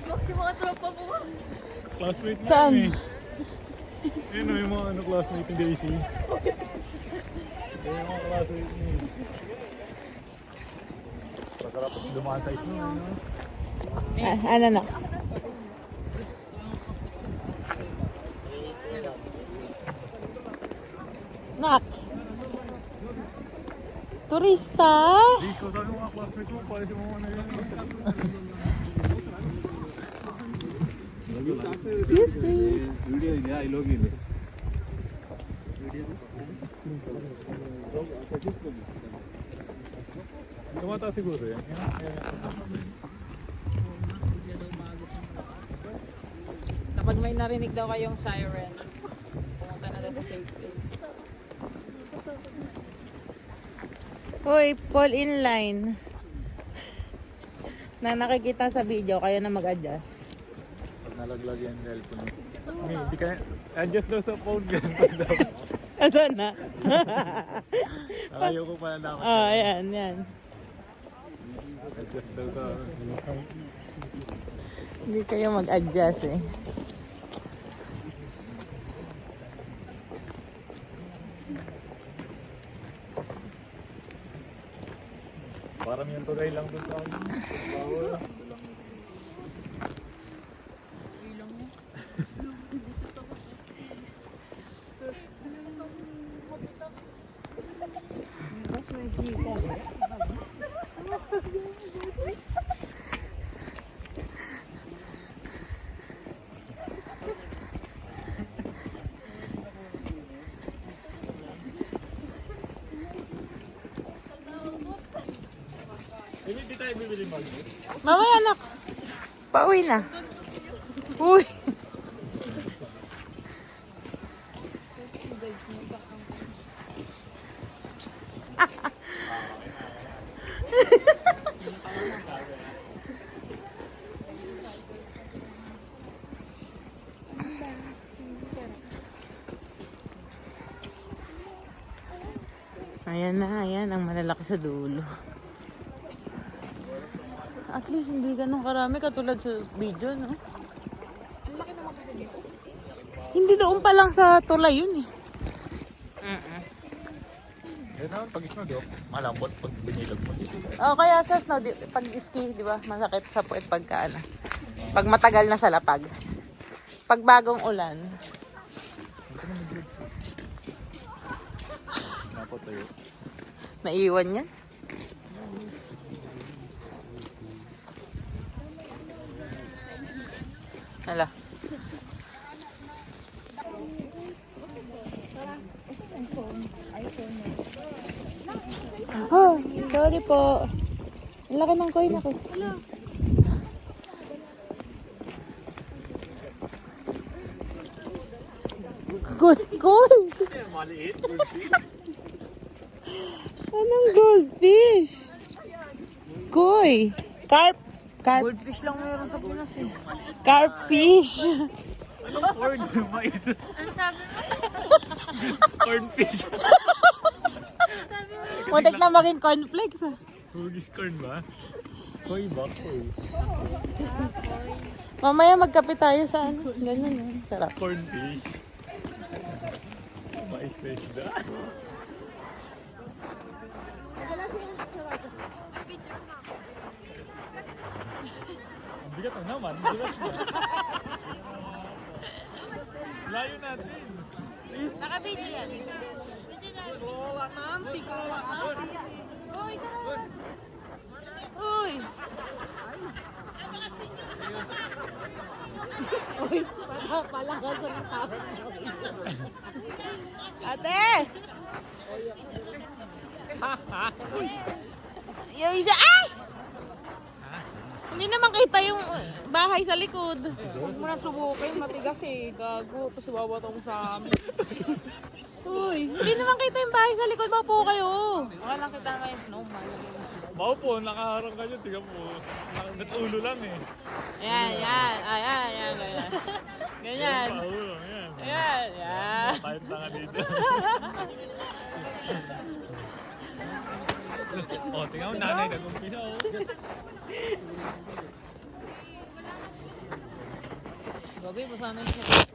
Yung mga tropa mo. Classmate na Saan? yun eh. Yun o, yung mga classmate ni Daisy. Yung mga classmate niya. Masarap dumaan sa ismo. Ano na? Nak! Turista? Daisy ko, sabi mga classmate mo, pwede mo na yun. Excuse me. Video idea, I log in. Tumata siguro yan. Kapag may narinig daw kayong siren, pumunta na daw sa safe place. Hoy, fall in line. Na nakikita sa video, kayo na mag-adjust. Pag nalaglag yan, cellphone. Hindi ka, adjust daw sa phone, ganun daw. Asan na? Ayaw ko pala dapat. Oh, ayan, yan. Adjust daw sa... Hindi kayo mag-adjust eh. Parang yung tulay lang doon sa power. Hindi tayo bibili mag. Mamaya anak. Pauwi na. Uy. Ayan na, ayan ang malalaki sa dulo. At least hindi ganun karami katulad sa video, no? Ang laki naman kasi dito. Hindi doon pa lang sa tulay yun eh. Yan naman, pag isma do, malambot pag binilog mo. Oh, kaya sa snow, pag ski, di ba, masakit sa puwet pagka ano. Pag matagal na sa lapag. Pag bagong ulan. Napatayo. Naiwan yan. Hala. Oh, sorry po. Ang laki ng coin ako. Gold! Maliit. Anong goldfish? Koi. Carp. Goldfish lang meron sa Pinas eh. Carpfish. Anong corn? Mais. Ano sabi mo? Cornfish. Sabi mo? Muntik na maging cornflakes. Hugis corn ba? Koi ba? Koi. Mamaya magkape tayo sa ano. Ganun. Sarap. Cornfish. Mais fish da. Bigat na naman. Bigat na. Layo natin. Nakabidyo yan. Kawawa na, auntie. Kawawa na. Uy, tara. Uy. Uy, palakasan ng tao. Ate! Yung isa, ay! Hindi naman kita yung bahay sa likod. Huwag mo na subukin, matigas eh. Gago, tapos iwawato mo sa amin. Uy, hindi naman kita yung bahay sa likod. Maupo kayo. Wala lang kita ngayon, snowman. Maupo, nakaharang ka dyan. Tingnan mo. Natulo lang eh. Ayan, yan. Ayan, yan. Ganyan. Ganyan. Paulo, yan. Ayan, yan. Kahit tanga dito. Oh, tingnan mo, nanay nag-umpisa oh. Bagay mo sana yung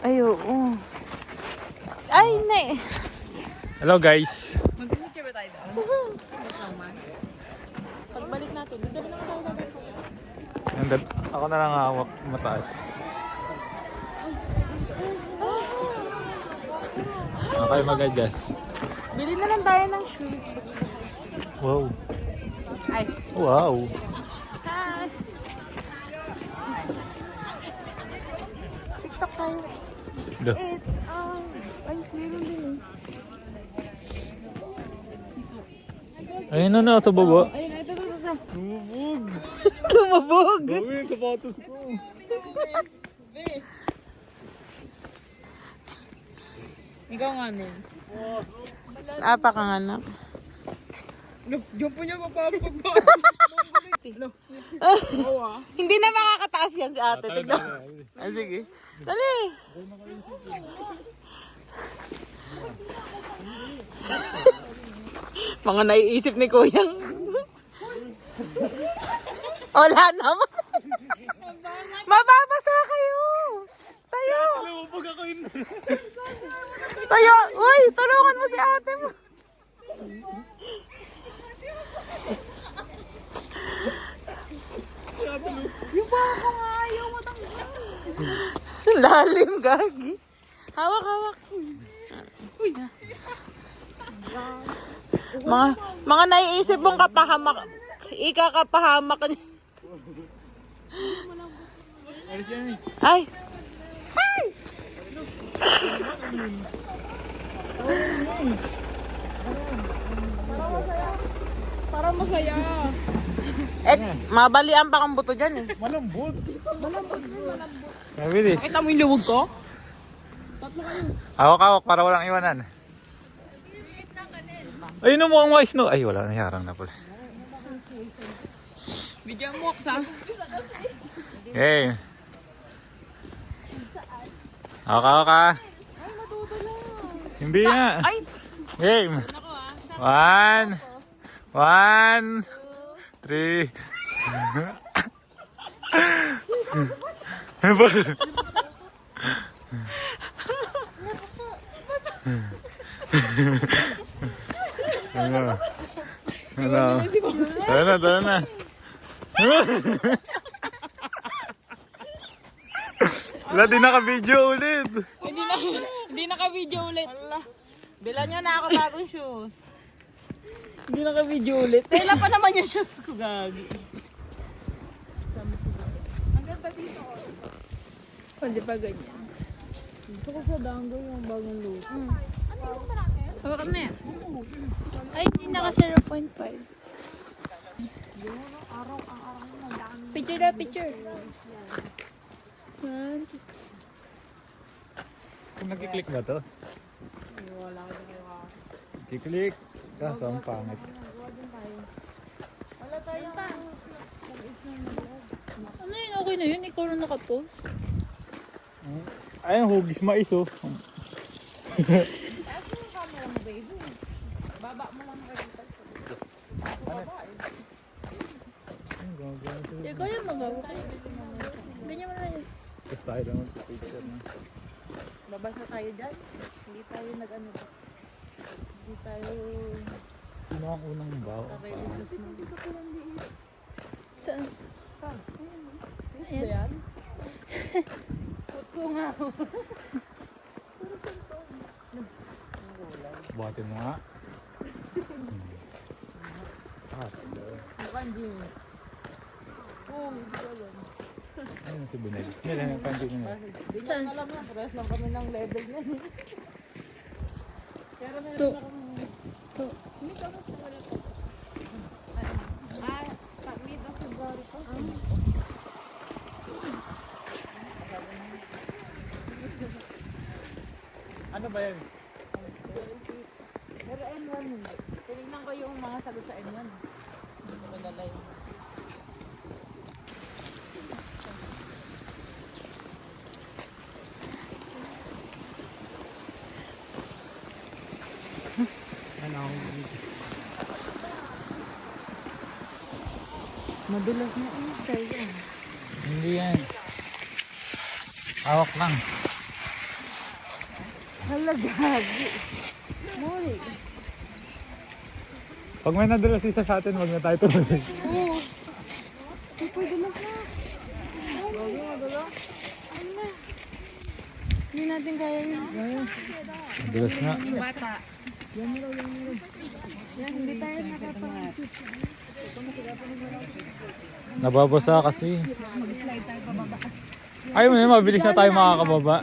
Ay, oo. Ay, nay. Hello guys. mag-picture ba tayo doon? Pagbalik natin, dali na tayo dapat. Ako na lang hawak mataas. Okay, mag-adjust. Bili na lang tayo ng shoes. Wow. Ay. Wow. Hi. TikTok tayo. Duh. It's ay, meron din Ayun na, ito baba. Ayun, ito. Lumubog. Lumabog. Bawi yung sapatos ko. Ikaw nga, Nen. Napakanganak. Diyan po niya mapapagpa. Hindi na makakataas yan si ate. Tignan. Ah, sige. Dali. Mga naiisip ni Kuyang. Wala naman. Mababasa kayo. Tayo. Lumubog ako yun. Tayo. Uy, tulungan mo si ate mo. Yung parang ko nga ayaw matanggal. Lalim, gagi. Hawak, hawak. Mga naiisip mong kapahamak. Ikakapahamak niya. Alis yan eh. Ay. Parang masaya. Mabalian pa kang buto dyan eh. Malambot. Mabilis. Kita mo yung luwag ko? Hawak-hawak para walang iwanan. Ayun mo ang wise no. Ay, wala na, harang na pala. Bigyan mo sa. Game. Hawak-hawak ka. Hindi nga. Ay. Game. 1, 1, 3. Bakit? Ano? Ano? Tara na. Wala, di naka-video ulit. Hindi naka-video ulit. Bilan nyo na ako bagong shoes. Hindi naka-video ulit. Kailan pa naman yung shoes ko, gagi. Hindi pa ganyan. Gusto ko sa dango yung bagong look. Hawakan mo yan. Ay, hindi naka 0.5. Picture na, picture. Kung nag-click ba to? Kiklik. Kaso ang pangit. Ano yun? Okay na yun? Ikaw na nakapost. Ay, ang hugis mais oh. Ikaw yung magawa. Ganyan mo na yun. Tapos tayo lang mag-picture na. Babasa tayo dyan. Hindi tayo nag-ano. Hindi tayo... Sino ang unang bawa? Saan? Ayan. Putso nga. Buhatin mo nga. Mukhang Jim. Oo, hindi ko alam. Ano si Bunel? Yan ang kanji niya. Hindi niya alam na. Pares lang kami ng level niya. Pero meron To. na kami... To. Ah, meet of the body ko. Ano ba yan? Pero N1 yun. Tinignan ko yung mga sagot sa N1. Hindi ko malala yung... Madulas na yan. Hindi yan. Hawak lang. Hala, gagi. Muli. Pag may nadulas isa sa atin, wag na tayo tuloy. Oo. Ay, pwede na siya. Gagi, madulas. Ano? Hindi natin kaya yun. Nadulas nga. Bata. Yan mo raw. Yan, hindi tayo nakapag. Nababasa kasi. Ay, may mabilis na tayo makakababa.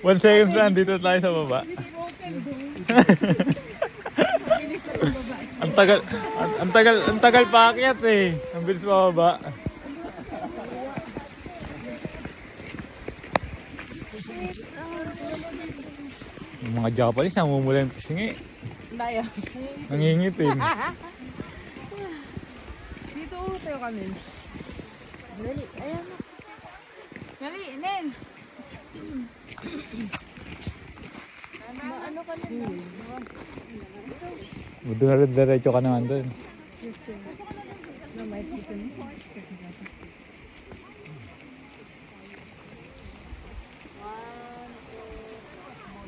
1 seconds lang, dito tayo sa baba. ang tagal paakyat eh. Ang bilis mababa. Yung mga Japanese, namumula yung pisingi. Daya. Nangingitin. Dito tayo kami. Dali, ayan na. Dali, Nen. Ano ka na? Diretso ka naman doon.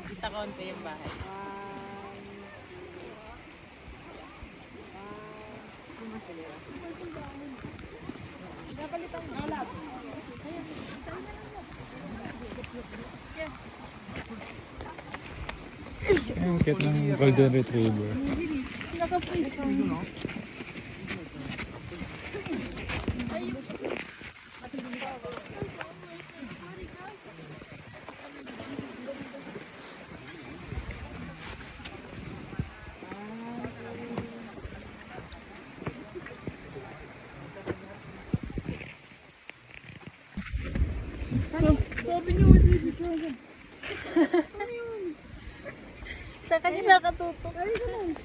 Kita konti yung bahay. Ang cute ng golden retriever. Sa kanya nakatutok. Ay, naman.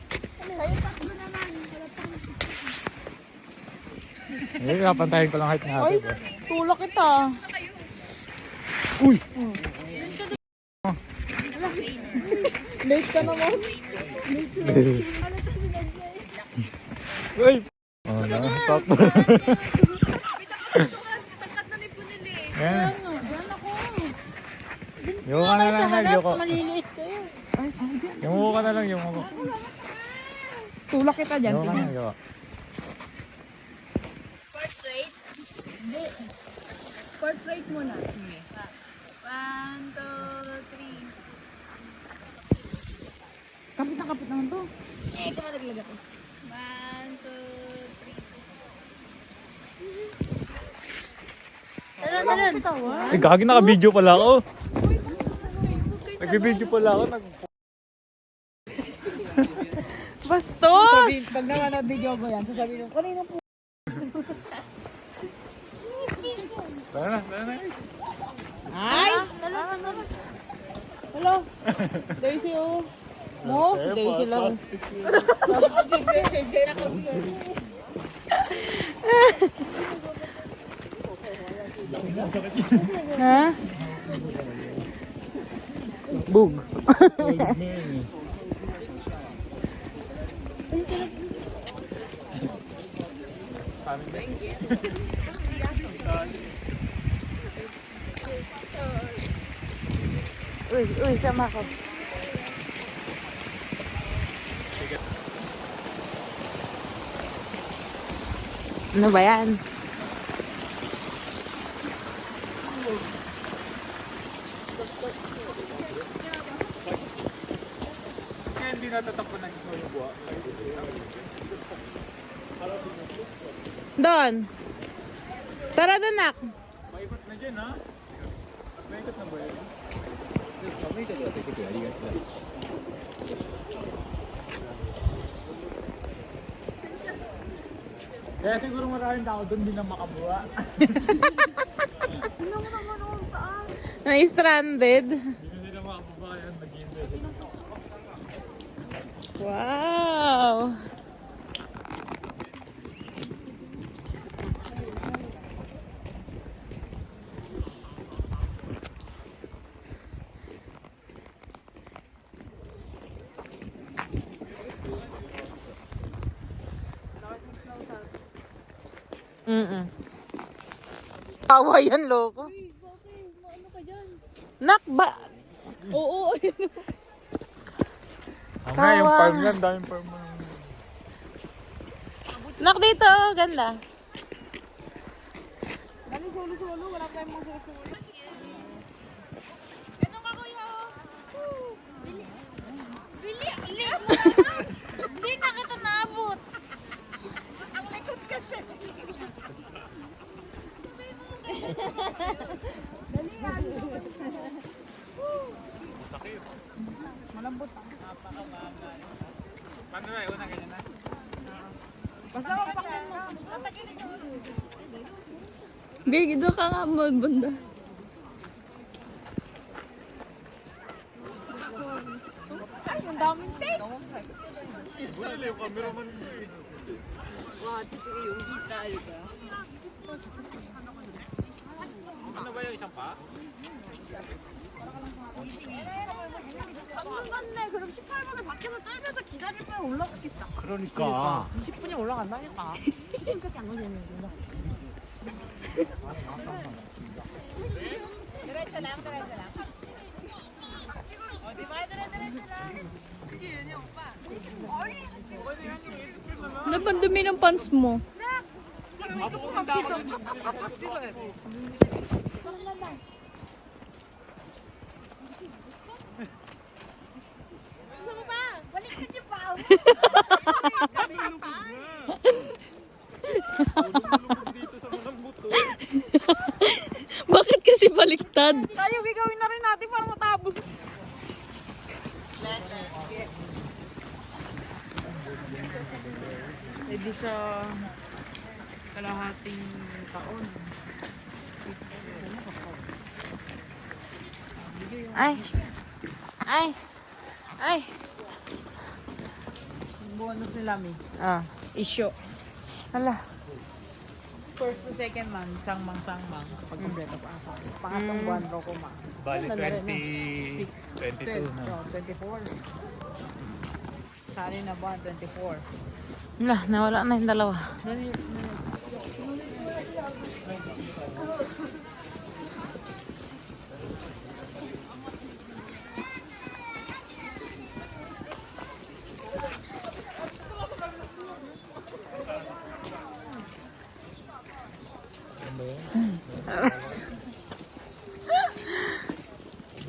Ay, kapantahin ko lang height natin. Tulak kita. Uy! Late ka naman. Uy! Oh, no. Stop. Ayan. Yung ka na lang, Nel. Yung Maliliit kayo. ka na lang, yung ako. Tulak kita dyan. Yung ka na, yung. Portrait? Hindi. Portrait muna. 1, 2, 3. Kapit naman to. Eh, ito malaglag ako. 1, 2, 3. Talan. Eh, gagi, naka-video pala ako. Nag-video pala ako. Bastos! Pag naman video ko yan, sasabihin ko, kanina po. Tara na. Ay! Hello? Daisy, oh. Mo? Daisy lang. Ha? Bug. Uy, sama ko. Ano ba yan? Kaya hindi natatakbo ng yung buwa. Doon. Tara doon, nak. Maikot na dyan, ha? Maikot na ba yun? Kaya siguro maraming tao doon din na makabuha. Na-stranded. Hindi na nila makabuha yan. Nag-iinvest. Wow. Tawa yan, loko. Ano ka dyan? Nak, ba? Oo. Mamaya yung Tawa. farm yan, daming farm. Nak, dito, oh, ganda. Dali, solo-solo. Wala tayong mga solo-solo. Hindi na kita naabot. Paano na, una ganyan na? Basta magpakin mo. Big, doon ka nga banda. Ay, ang daming take. Bulali yung cameraman. Ano ba yung isang pa? 당근 갔네. 그럼 18분에 밖에서 떨면서 기다릴 거야. 올라가겠다. 그러니까. 20분이 올라간다니까. 10분까지 안 오겠는구나. Ano ba dumi ng pants mo? Bakit kasi baliktad? Tayo, gagawin na rin natin para matapos. Pwede sa kalahating taon. Ay. Ay. Ay. Bonus nila, Mi. Ah. Isyo. Hala. First to second month, sangmang. Kapag kompleto pa ang pangatong buwan, roko ma. Bali, Ano na rin, 22 na. 24. Sali na buwan, 24. Hala, nawala na yung dalawa.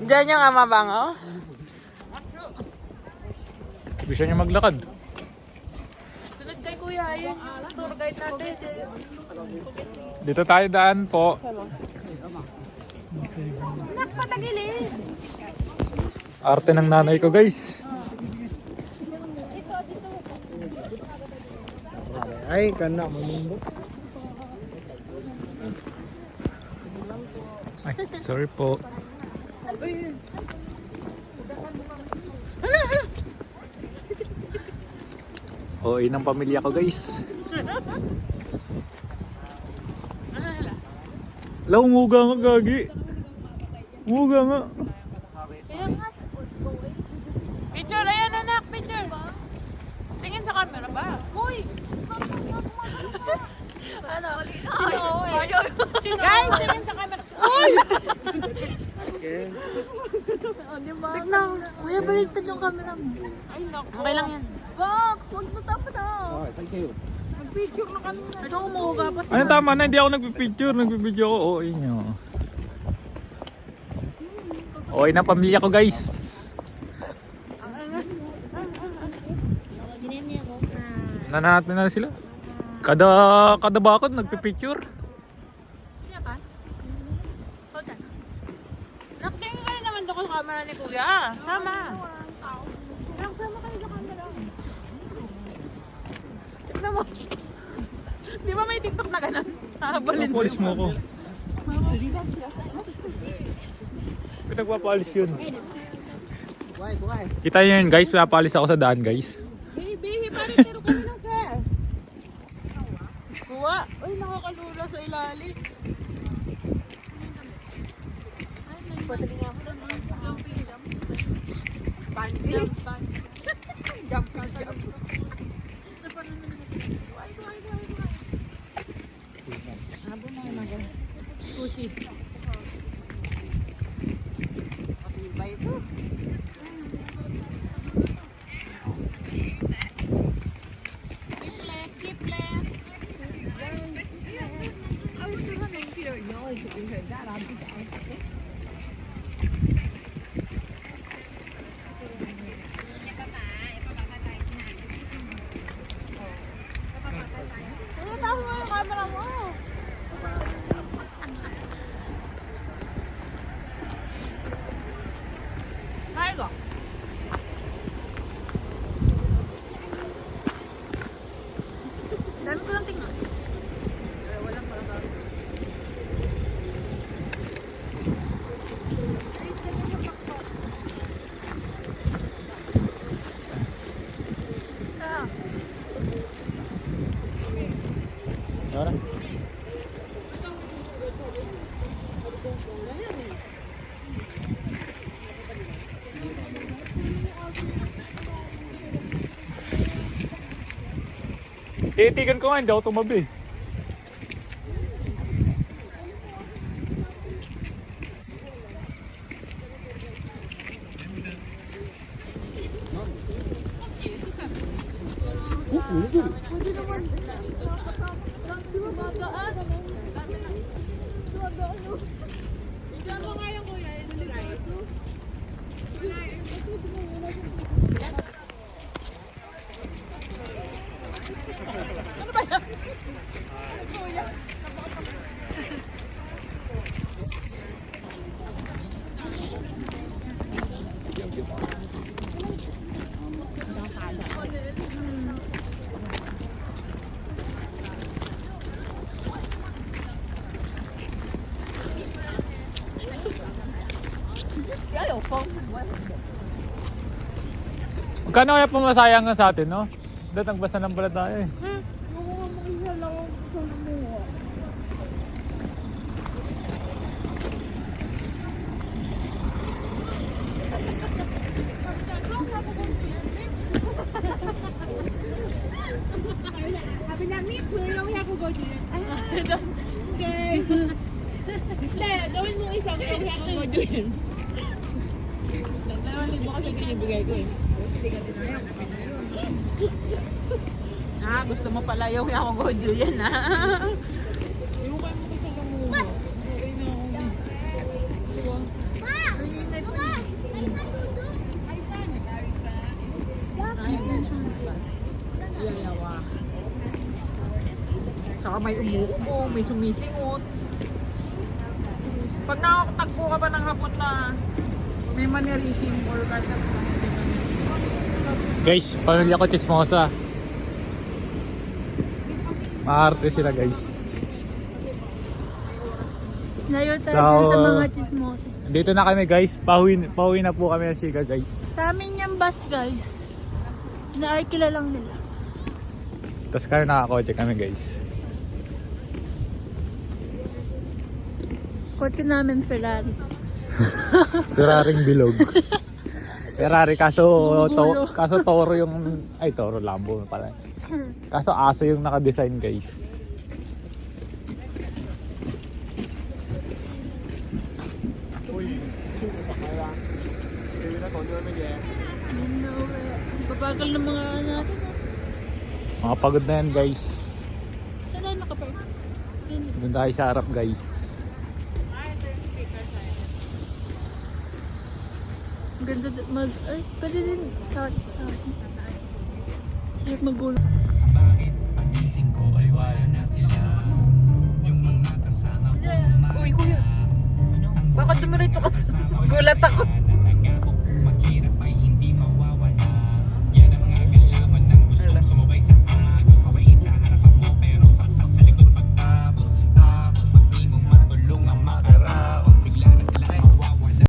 Diyan yung ama bango. Gusto niya maglakad. Sunod kay Kuya, yung tour guide natin. Dito tayo daan po. Nakpatagilid. Arte ng nanay ko, guys. Ay, kana mamundo. Ay, sorry po. Hoy ng pamilya ko, guys. La, umuga nga, gagi. Umuga nga. Picture, ayan anak, picture. Tingin sa camera ba? Hoy! Ano? Sino? Guys, tingin sa camera. Uy! Tignan. Kuya, baliktad yung camera mo. Ay, naku. Okay lang yan. Box! Wag mo tapa na. Picture na kami. Ito umuuga pa Ano tama na, hindi ako nagpipicture. Nagbibideo ako. Oo, inyo. Okay na pamilya ko, guys. Nanahat na sila. Kada bakod nagpipicture. Nakatingin kayo naman doon sa camera ni Kuya. Sama. Sama kayo sa camera. Tignan mo. Di ba may TikTok na ganun? Habalin mo. Papalis mo ako. Pinagpapalis yun. Buhay. Kita nyo yun, guys. Pinapalis ako sa daan, guys. Bihi, paritero kami ng ka. Kuha. Uy, nakakalula sa ilalim. Panji. Jump ka. Beshi. Matibay ito. Ay, tayo mo yung camera mo. Kaya ko. Dami ko lang tingnan. Walang pala. Tara. Titigan ko nga, hindi ako tumabis. Magkano kaya pumasayang nga sa atin, no? Dahil nagbasa ng pala tayo eh. Sabi na, meet mo, yung ako go dyan. Okay. Hindi, gawin mo isang yung ako go dyan. Naglalawin mo kasi binibigay ko eh. Ah, gusto mo pala yung ako go dyan ha? Saka may umuubo, may sumisingot. Pag nakakatagpo ka ba ng hapon na may mannerism or kahit na Guys, pamilya ko chismosa. Maarte sila guys. Layo tayo So, dyan sa mga chismosa. Dito na kami guys. Pauwi na po kami ng Siga guys. Sa amin yung bus, guys. Inaarkila lang nila. Tapos kami nakakotse kami guys. Kotse namin Ferrari. Ferraring bilog. Ferrari kaso Toro yung Toro Lambo pala. Kaso aso yung naka-design guys. Babagal ng mga natin. Mga pagod na yan guys. Saan tayo nakapark? Dun. Doon tayo sa harap guys. Ang ganda ay, pwede din. Sarap magulo. Uy, kuya. Bakit dumiretso ka sa